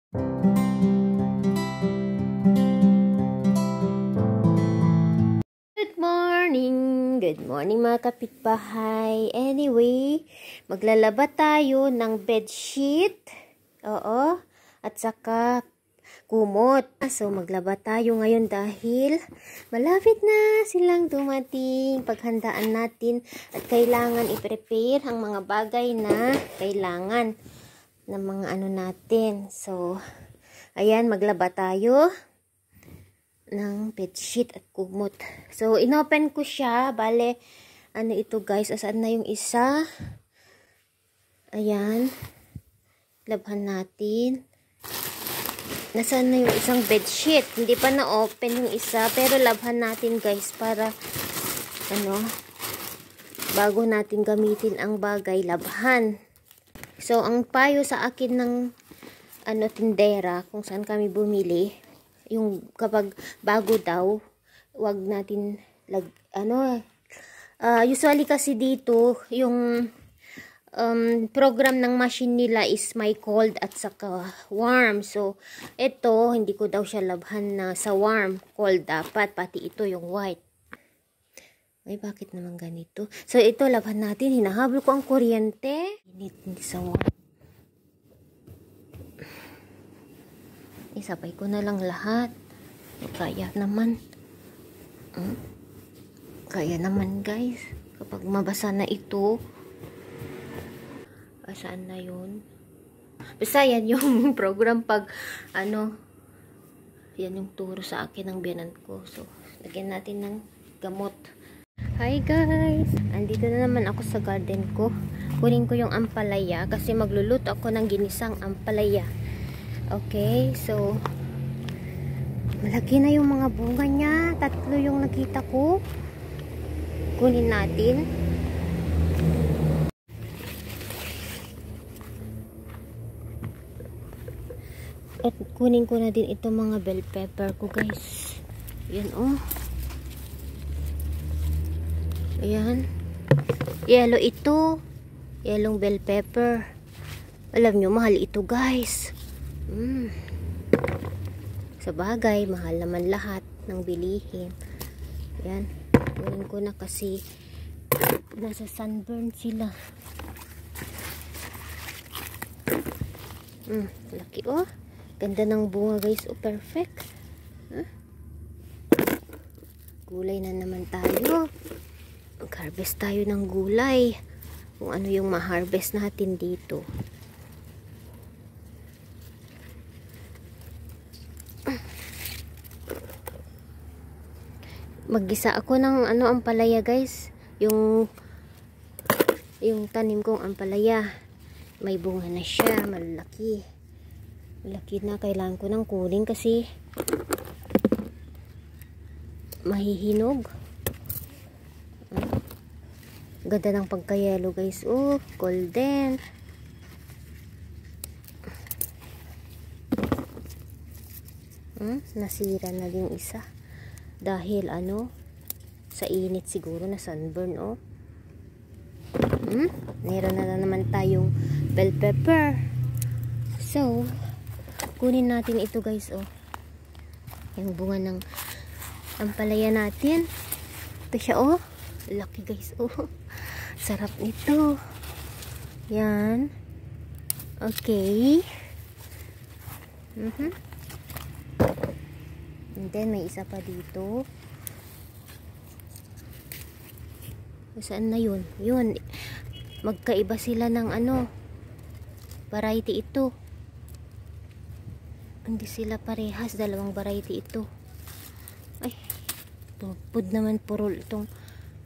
Good morning mga kapitbahay. Anyway, maglalaba tayo ng bedsheet. Oo. At saka kumot. So, maglaba tayo ngayon dahil malapit na silang dumating. Paghandaan natin at kailangan i-prepare ang mga bagay na kailangan ng mga ano natin. So, ayan, maglaba tayo ng bedsheet at kumot. So, inopen ko siya. Bale, ano ito guys? Asaan na yung isa? Ayan. Labhan natin. Nasaan na yung isang bedsheet? Hindi pa na-open yung isa. Pero labhan natin guys para ano, bago natin gamitin ang bagay, labhan. So, ang payo sa akin ng ano, tindera, kung saan kami bumili, yung kapag bago daw, wag natin usually kasi dito yung program ng machine nila is may cold at saka warm. So ito hindi ko daw siya labhan na sa warm, cold dapat, pati ito yung white. Ay, bakit naman ganito? So ito labhan natin, hinahabol ko ang kuryente, hindi sa warm. Isabay ko na lang lahat. Kaya naman. Kaya naman guys. Kapag mabasa na ito. Saan na yun? Basta yan yung program pag ano. Yan yung turo sa akin ng biyanan ko. So, lagyan natin ng gamot. Hi guys! Andito na naman ako sa garden ko. Kunin ko yung ampalaya kasi magluluto ako ng ginisang ampalaya. Okay, so malaki na yung mga bunga niya. 3 yung nakita ko. Kunin natin. At kunin ko na din itong mga bell pepper ko guys. Yan oh. Ayan. Yellow ito. Yellow bell pepper. Alam nyo, mahal ito guys. Sa bagay, mahal naman lahat ng bilihin. Yan. Kunin ko na kasi nasa sunburn sila. Laki oh. Ganda ng bunga guys. Oh, perfect. Gulay na naman tayo. Mag-harvest tayo ng gulay. Kung ano yung ma-harvest natin dito. Maggisa ako ng ano, ampalaya guys. Yung tanim kong ampalaya. May bunga na siya. Malaki. Malaki na. Kailangan ko ng kunin kasi mahihinog. Ganda ng pagka-yellow guys. Oh, golden. Nasira na din isa. Dahil ano, sa init siguro na sunburn oh. Meron na naman tayong bell pepper. So, kunin natin ito guys oh. Yung bunga ng ampalaya natin. Ito siya oh. Laki guys oh. Sarap nito. Yan. Okay. And then, may isa pa dito. Saan na yun? Yun. Magkaiba sila ng ano. Variety ito. Hindi sila parehas. 2 variety ito. Ay. Pupod naman purol itong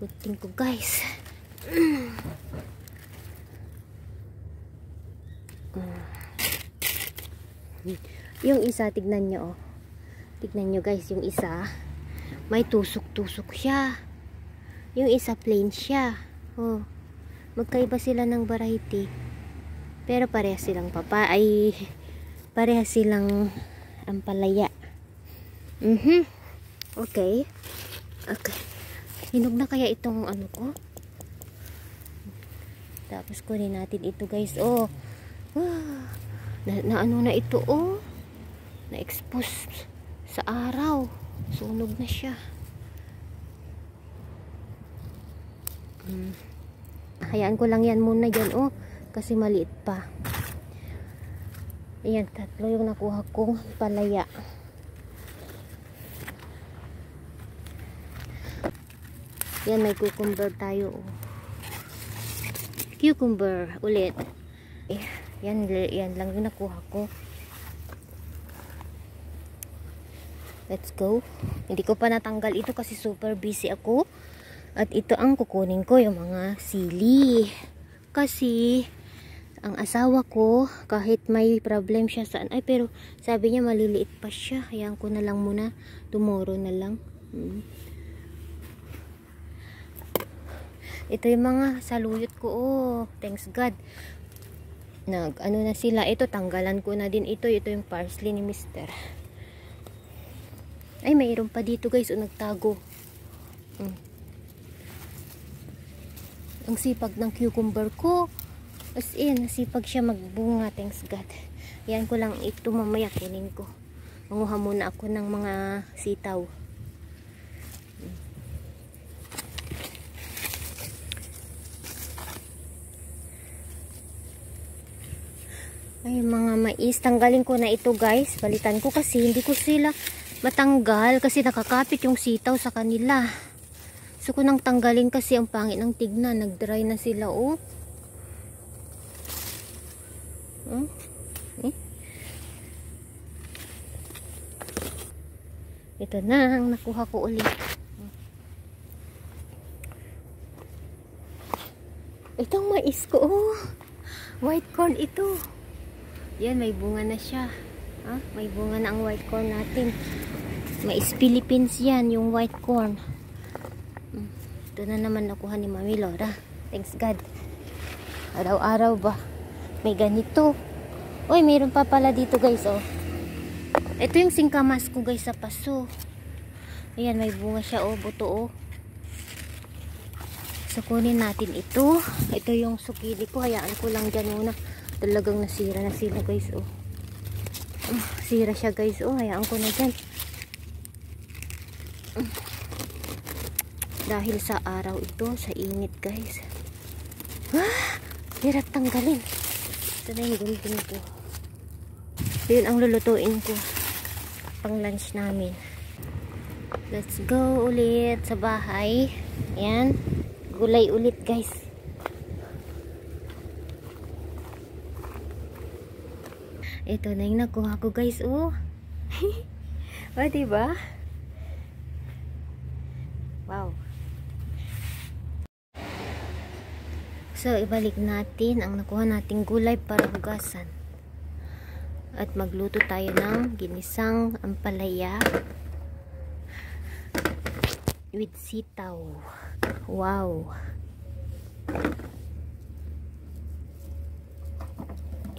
kuting ko guys. Yung isa, tignan nyo oh. Tignan nyo guys, yung isa may tusok-tusok siya. Yung isa plain siya. Oh. Magkaiba sila ng variety. Pero parehas silang parehas silang ampalaya. Okay. Okay. Hinog na kaya itong ano ko? Tapos kunin natin ito guys. Oh. Na ano na ito oh. Na-expose sa araw. Sunog na siya. Hayaan ko lang yan muna dyan, oh. Kasi maliit pa. Ayan, 3 yung nakuha kong palaya. Yan, may cucumber tayo, oh. Cucumber, ulit. Yan lang yung nakuha ko. Let's go. Hindi ko pa natanggal ito kasi super busy ako. At ito ang kukunin ko, yung mga sili. Kasi, ang asawa ko, kahit may problem siya saan, pero sabi niya maliliit pa siya. Hayaan ko na lang muna. Tomorrow na lang. Ito yung mga saluyot ko. Oh, thanks God. Ano na sila. Ito, tanggalan ko na din ito. Ito yung parsley ni Mister. Ay, mayroon pa dito guys. Nagtago. Ang sipag ng cucumber ko. As in, nasipag siya magbunga. Thanks God. Yan ko lang ito mamaya kunin ko. Manguha muna ako ng mga sitaw. Ay, mga mais. Tanggalin ko na ito guys. Balitan ko kasi hindi ko sila matanggal kasi nakakapit yung sitaw sa kanila. Gusto ko nang tanggalin kasi ang pangit ng tignan. Nag-dry na sila, oh. Ito na ang nakuha ko ulit. Itong mais ko, oh. White corn ito. Yan, may bunga na siya. May bunga na ang white corn natin. Mais Philippines yan, yung white corn. Ito na naman nakuha ni Mami Laura. Thanks God. Araw-araw ba? May ganito. Uy, mayroon pa pala dito guys, oh. Ito yung singkamas ko guys sa paso. Ayan, may bunga siya, oh. Buto, oh. So, kunin natin ito. Ito yung sukili ko. Hayaan ko lang dyan muna. Talagang nasira na sila guys, oh. Sira siya guys, oh. Hayaan ko na dyan. Dahil sa araw ito, sa init guys. Hirap tanggalin. Ito na yung gunting ko. Yun ang lulutuin ko. Pang lunch namin. Let's go ulit sa bahay. Ayan. Gulay ulit guys. Ito na yung nakuha ko guys, oh. O, diba? Wow. So, ibalik natin ang nakuha nating gulay para hugasan. At magluto tayo ng ginisang ampalaya with sitaw. Wow.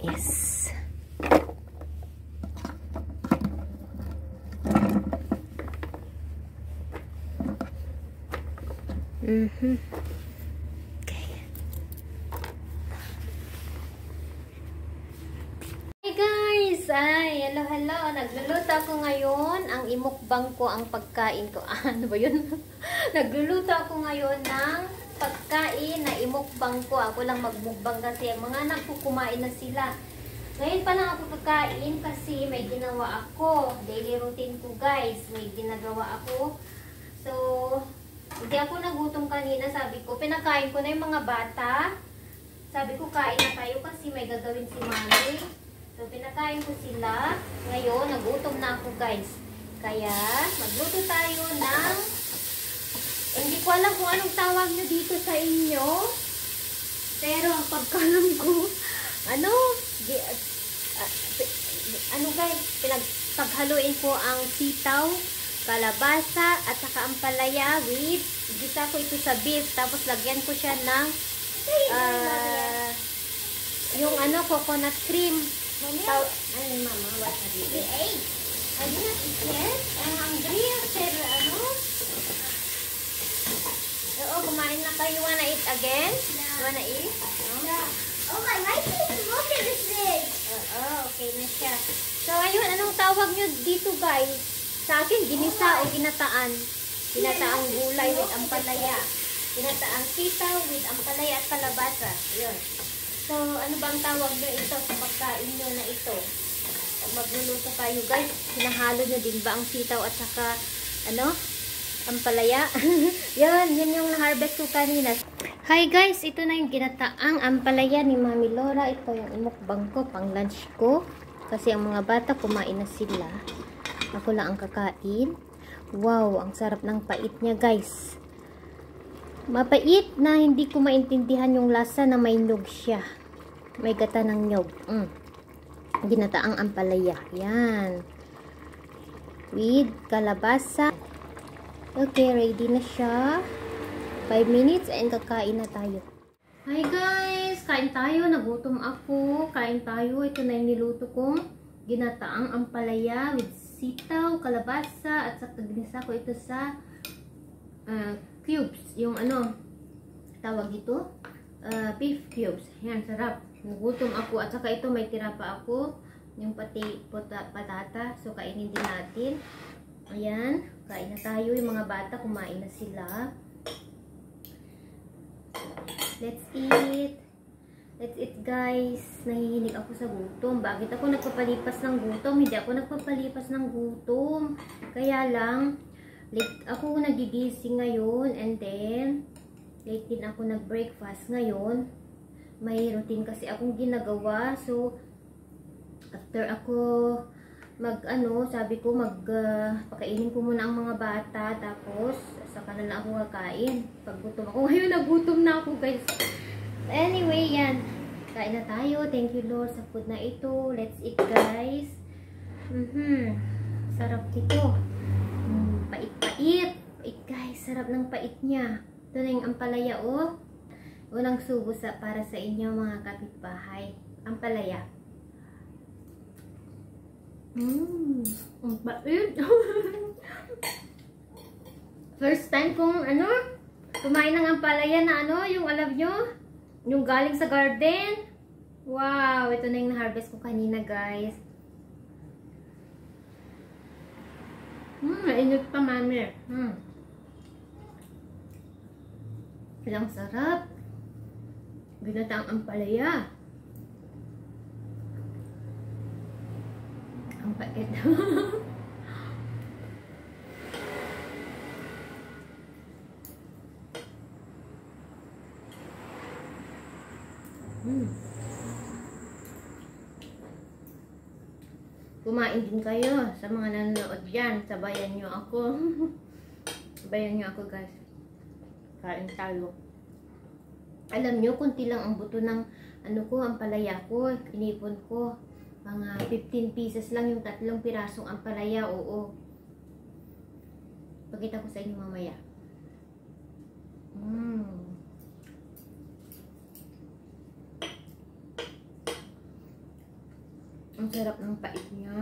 Yes. Okay. Hey guys! Ay, hello. Nagluluto ako ngayon. Ang imukbang ko, ang pagkain ko. Ano ba yun? Nagluluto ako ngayon ng pagkain na imukbang ko. Ako lang magmukbang kasi ang mga anak ko kumain na sila. Ngayon pa lang ako kakain kasi may ginawa ako. Daily routine ko guys. May ginagawa ako. So, hindi ako nagutom kanina. Sabi ko, pinakain ko na yung mga bata. Sabi ko, kain na tayo kasi may gagawin si Mami. So, pinakain ko sila. Ngayon, nagutom na ako guys. Kaya, magluto tayo ng... hindi ko alam kung anong tawag nyo dito sa inyo. Pero, ang pagkalam ko, guys, paghaluin ko ang sitaw, kalabasa, at saka ampalaya with, gisa ko ito sa beef. Tapos, lagyan ko siya ng, yung coconut cream. Mama, what have you ate? I did not eat yet. I'm hungry. Oo, kumain na kayo. Wanna eat again? No. Wanna eat? No? Oh my life is look at this thing. Oo, okay na siya. So, ayun, anong tawag tawag nyo dito guys? Sa akin, ginisa o ginataan. Ginataang gulay with ampalaya. Ginataang sitaw with ampalaya at kalabasa. Yun. So, ano bang tawag nyo ito sa pagkain nyo na ito? Pag magluluto tayo guys, hinahalo nyo din ba ang sitaw at saka, ano? Ampalaya. Yun yung na-harvest ko kanina. Hi guys, ito na yung ginataang ampalaya ni Mami Laura. Ito yung imukbang ko, pang lunch ko. Kasi ang mga bata kumain na sila. Ako lang ang kakain. Wow, ang sarap ng pait niya guys. Mapait na hindi ko maintindihan yung lasa na may nyug siya. May gata ng nyug. Ginataang ampalaya. Yan. With kalabasa. Okay, ready na siya. 5 minutes and kakain na tayo. Hi guys! Kain tayo. Nagutom ako. Kain tayo. Ito na yung niluto kong ginataang ampalaya with sitaw, kalabasa, at saka ginisa ko ito sa cubes. Yung ano, tawag ito? Beef cubes. Yan, sarap. Nagutom ako. At saka ito may tira pa ako. Yung patata. So, kainin din natin. Ayan. Kain na tayo. Yung mga bata kumain na sila. Let's eat. Let's eat guys. Nahihinig ako sa gutom. Bakit ako nagpapalipas ng gutom? Hindi ako nagpapalipas ng gutom. Kaya lang, late ako nagigising ngayon. And then, late din ako nag-breakfast ngayon. May routine kasi akong ginagawa. So, after ako sabi ko pakainin ko muna ang mga bata. Tapos, saka na lang ako kakain. Pag gutom ako. Ngayon, nagutom na ako guys. Anyway, yan. Kain na tayo. Thank you Lord sa food na ito. Let's eat guys. Sarap ito. Pait-pait. Pait guys. Sarap ng pait niya. Ito na yung ampalaya oh. Unang subo para sa inyo mga kapitbahay. Ampalaya. Ang pait. First time kong kumain ng ampalaya na yung alam nyo, yung galing sa garden. Wow, ito na yung na-harvest ko kanina guys. Mainit pa mami. Ilang sarap. Ginataang ampalaya. Ang pait. Kumain din kayo sa mga nanonood dyan. Sabayan nyo ako. Sabayan nyo ako guys. Kain tayo. Alam nyo, kunti lang ang buto ng ampalaya ko. Inipon ko. Mga 15 pieces lang yung 3 pirasong ampalaya. Oo. Pakita ko sa inyo mamaya. Ang sarap ng pait niya.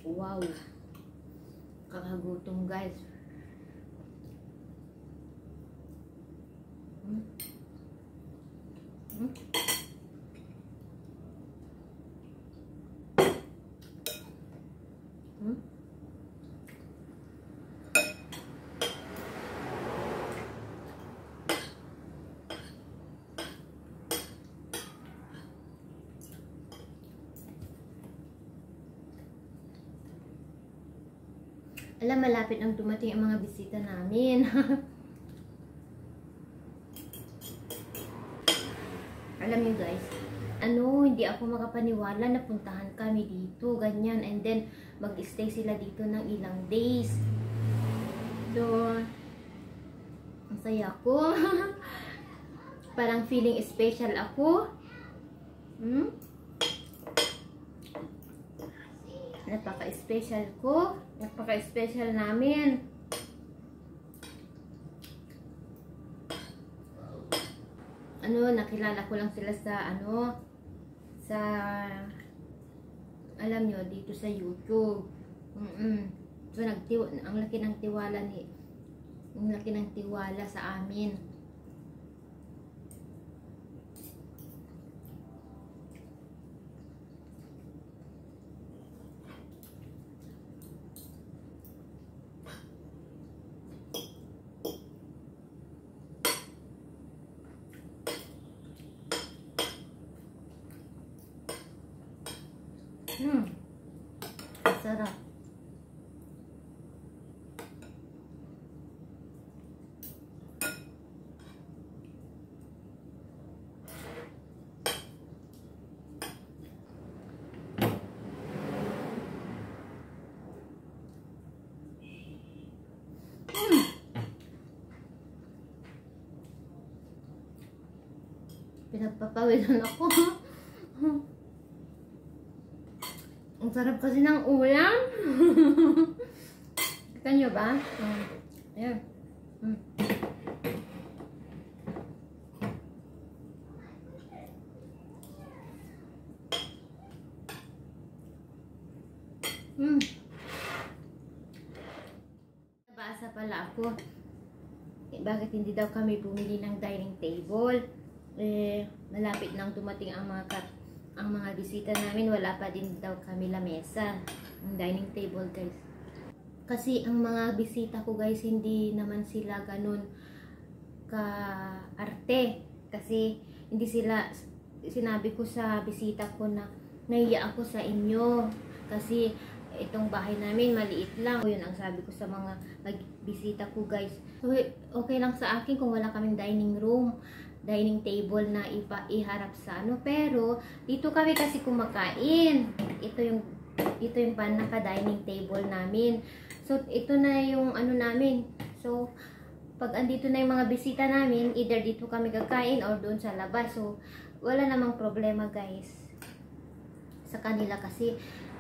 Wow. Kakagutom guys. Alam, malapit ang dumating ang mga bisita namin. Alam niyo guys, hindi ako makapaniwala na puntahan kami dito, ganyan. And then, mag-stay sila dito ng ilang days. So, ang saya ko. Parang feeling special ako. Napaka-special ko. Napaka-special namin. Nakilala ko lang sila sa alam nyo, dito sa YouTube. So, ang laki ng tiwala sa amin. Sarap. Pinagpapawilan ako. Ang sarap kasi ng ulam. Kita nyo ba? Ayan. Nabasa pala ako. Bakit hindi daw kami bumili ng dining table? Malapit nang dumating ang mga bisita namin, wala pa din daw kami lamesa, ang dining table guys. Kasi ang mga bisita ko guys, hindi naman sila ganun ka-arte. Kasi hindi sila, sinabi ko sa bisita ko na nahiya ako sa inyo. Kasi itong bahay namin maliit lang. Yun ang sabi ko sa mga bisita ko guys. So okay lang sa akin kung wala kaming dining table na iharap sa ano, pero dito kami kasi kumakain. Ito yung panaka-dining table namin. So ito na yung ano namin. So pag andito na yung mga bisita namin, either dito kami kakain or doon sa labas. So wala namang problema guys sa kanila, kasi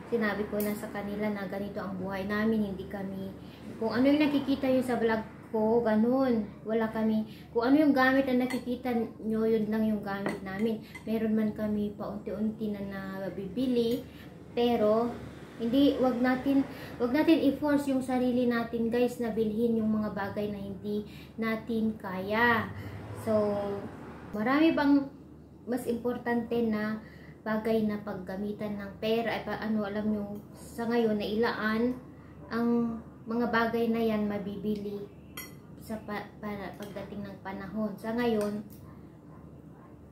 sinabi ko na sa kanila na ganito ang buhay namin. Hindi kami, kung ano yung nakikita yun sa vlog ko, ganun. Wala kami, kung ano yung gamit na nakikita nyo, yun lang yung gamit namin. Meron man kami paunti-unti na nabibili, pero hindi, wag natin i-force yung sarili natin guys na bilhin yung mga bagay na hindi natin kaya. So marami bang mas importante na bagay na paggamitan ng pera? Alam nyo, sa ngayon na ilaan ang mga bagay na yan mabibili sa pagdating ng panahon. Sa ngayon,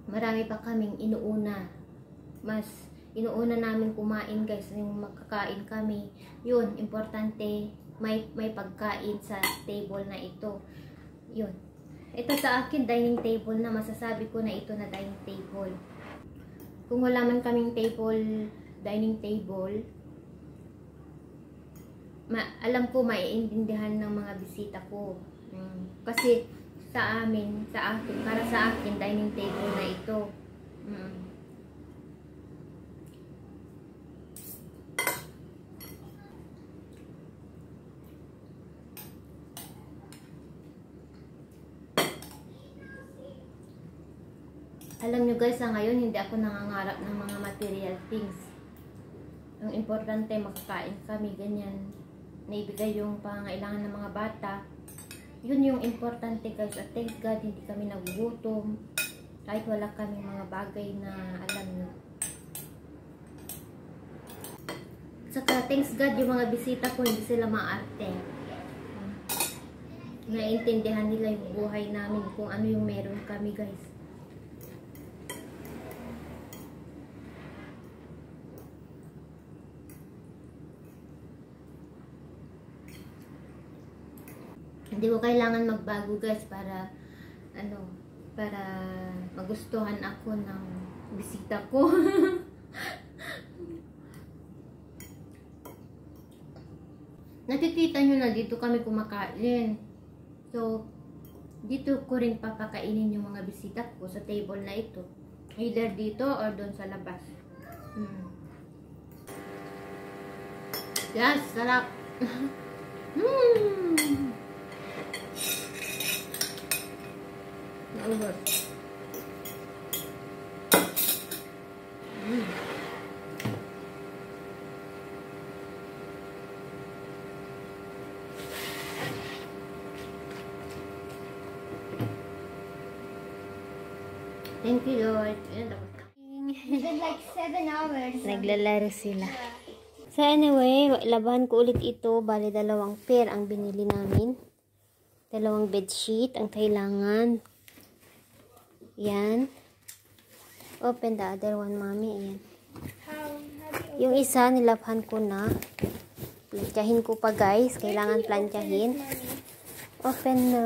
marami pa kaming inuuna. Mas inuuna namin kumain guys, yung makakain kami. Yun, importante may pagkain sa table na ito. Yun. Ito sa akin, dining table na, masasabi ko na ito na dining table. Kung wala man kaming dining table, alam ko maiintindihan ng mga bisita ko. Kasi para sa akin, dining table na ito. Alam nyo guys, sa ngayon hindi ako nangangarap ng mga material things. Ang importante, makakain kami, ganyan. Naibigay yung pangangailangan ng mga bata. Yun yung importante guys. At thank God, hindi kami nagugutom. Kahit wala kami mga bagay na alam nyo. Saka thanks God, yung mga bisita ko, hindi sila maarte. Naiintindihan nila yung buhay namin, kung ano yung meron kami guys. Hindi ko kailangan magbago guys para magustuhan ako ng bisita ko. Nakikita nyo na dito kami kumakain. So dito ko rin papakainin yung mga bisita ko sa table na ito. Either dito or doon sa labas. Yes, sarap. Over. Thank you, Lord. Ayan, tapos na. It's been like 7 hours. Naglalaro sila. So anyway, laban ko ulit ito. Bali, 2 pair ang binili namin. 2 bedsheet ang kailangan. Yan. Open the other one, Mami. Ayan. Yung isa, nilabhan ko na. Plantyahin ko pa, guys. Kailangan plantyahin. Open na.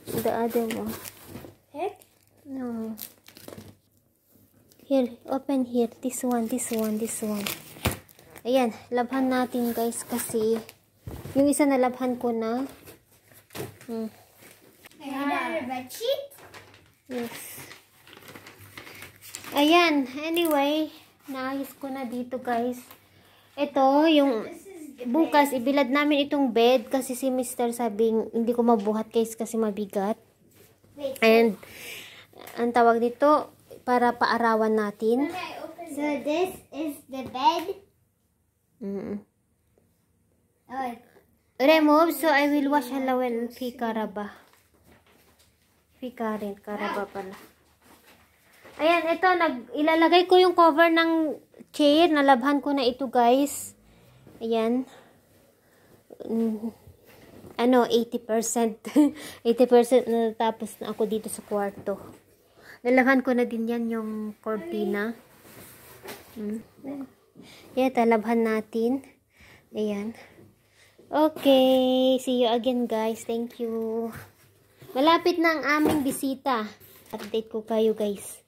The other one. Heck? No. Here, open here. This one. Ayan, labhan natin, guys, kasi yung isa na labhan ko na. Another bedsheet? Yes. Ayan, anyway, naayos ko na dito, guys. Ito, yung bukas, ibilad namin itong bed kasi si Mr. sabing hindi ko mabuhat, guys, kasi mabigat. And, ang tawag dito, para paarawan natin. So this is the bed. Oh, Remove, so I will wash halawin fi karaba. Fi karaba pala. Ayan, ito, ilalagay ko yung cover ng chair. Nalabhan ko na ito, guys. Ayan. 80%. 80% na tapos na ako dito sa kwarto. Nalabhan ko na din yan yung cortina. Ayan, talabhan natin. Ayan. Okay. See you again, guys. Thank you. Malapit na ang aming bisita. Update ko kayo, guys.